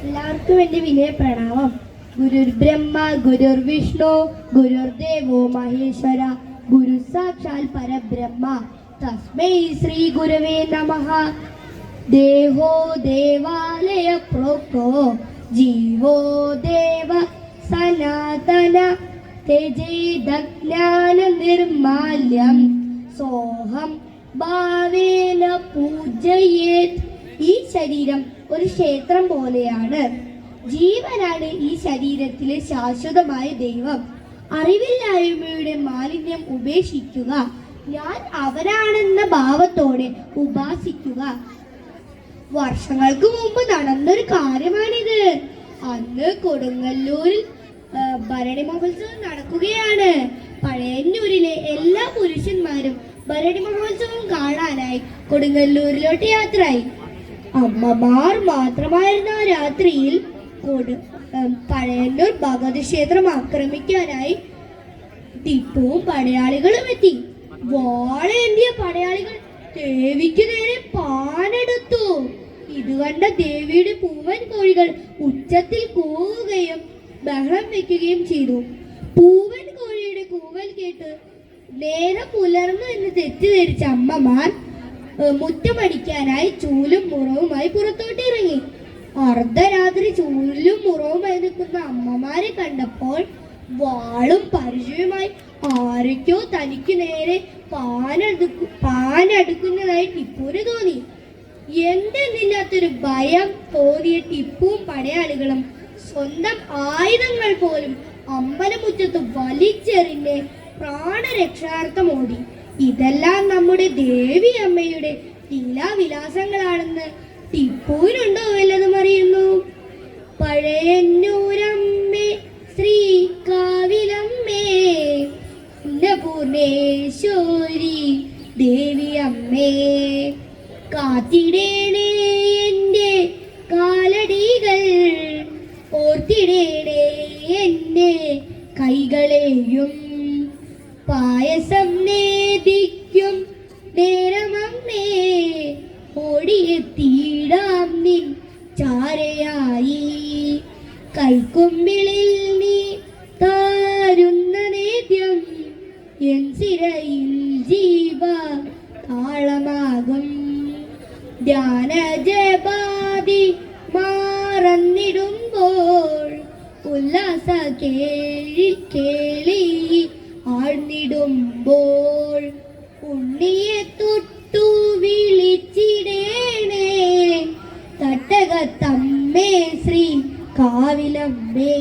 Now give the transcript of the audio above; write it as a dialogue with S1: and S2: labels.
S1: എല്ലാവർക്കും എൻ്റെ വിനയ പ്രണാമം. ഗുരുർ ബ്രഹ്മ ഗുരുർ വിഷ്ണു ഗുരുർദേവോ മഹേശ്വര ഗുരു സാക്ഷാൽ പരബ്രഹ്മ തസ്മൈ ശ്രീ ഗുരവേ നമഃ. ദേഹോ ദേവാലയ പ്രോക്തോ ജീവോ ദേവ സനാതന തേജേദജ്ഞാന നിർമാല്യം സോഹം ഭാവേന പൂജയേത്. ഈ ശരീരം ഒരു ക്ഷേത്രം പോലെയാണ്. ജീവനാണ് ഈ ശരീരത്തിലെ ശാശ്വതമായ ദൈവം. അറിവില്ലായ്മയുടെ മാലിന്യം ഉപേക്ഷിക്കുക. ഞാൻ അവനാണെന്ന ഭാവത്തോടെ ഉപാസിക്കുക. വർഷങ്ങൾക്ക് മുമ്പ് നടന്നൊരു കാര്യമാണിത്. അന്ന് കൊടുങ്ങല്ലൂരിൽ ഭരണി മഹോത്സവം നടക്കുകയാണ്. പഴയന്നൂരിലെ എല്ലാ പുരുഷന്മാരും ഭരണി മഹോത്സവം കാണാനായി കൊടുങ്ങല്ലൂരിലോട്ട് യാത്രയായി. അമ്മമാർ മാത്രമായിരുന്ന ആ രാത്രിയിൽ പഴയന്നൂർ ഭഗവതി ക്ഷേത്രം ആക്രമിക്കാനായി ടിപ്പുവും പടയാളികളും എത്തി. വാളേന്തിയ പടയാളികൾ ദേവിക്ക് നേരെ പാനെടുത്തു. ഇത് കണ്ട ദേവിയുടെ പൂവൻ കോഴികൾ ഉച്ചത്തിൽ കൂവുകയും ബഹളം വെക്കുകയും ചെയ്തു. പൂവൻ കോഴിയുടെ കൂവൽ കേട്ട് നേരം പുലർന്നു എന്ന് തെറ്റിദ്ധരിച്ച അമ്മമാർ മുറ്റമടിക്കാനായി ചൂലും മുറവുമായി പുറത്തോട്ട് ഇറങ്ങി. അർദ്ധരാത്രി ചൂലും മുറവുമായി നിൽക്കുന്ന അമ്മമാരെ കണ്ടപ്പോൾ വാളും പരിചയമായി ആരൊക്കെയോ തനിക്ക് നേരെ പാനടുക്കുന്നതായി ടിപ്പുവിന് തോന്നി. എന്തെന്നില്ലാത്തൊരു ഭയം തോന്നിയ ടിപ്പുവും പടയാളികളും സ്വന്തം ആയുധങ്ങൾ പോലും അമ്പലമുറ്റത്ത് വലിച്ചെറിഞ്ഞ് പ്രാണരക്ഷാർത്ഥം ഓടി. ഇതെല്ലാം നമ്മുടെ ദേവി അമ്മയുടെ ലീലാവിലാസങ്ങളാണെന്ന് ടിപ്പുവിനുണ്ടോ വല്ലതും അറിയുന്നു? പഴയന്നൂരമ്മേ ശ്രീകാവിലമ്മേ പൂർണേശ്വരി ദേവി അമ്മേ, കാത്തിടേണേ എൻ്റെ കാലടികൾ, ഓർത്തിടേണേ എൻ്റെ കൈകളെയും, പായസം നേദിക്കും നേരമമ്മേ ഓടിയെത്തിയിടാം നിൻ ചാരയായി. കൈക്കുമ്പിളിൽ നീ താരുന്ന നേദ്യം എൻ സിരയിൽ ജീവ താളമാകും. ധ്യാനജപാതി മാറന്നിടുമ്പോൾ ഉല്ലാസ കേളി ആഴ്ന്നിടുമ്പോൾ ഉണ്ണിയെ തൊട്ടു വിളിച്ചിടേണേ തട്ടകത്തമ്മേ ശ്രീ കാവിലമ്മേ.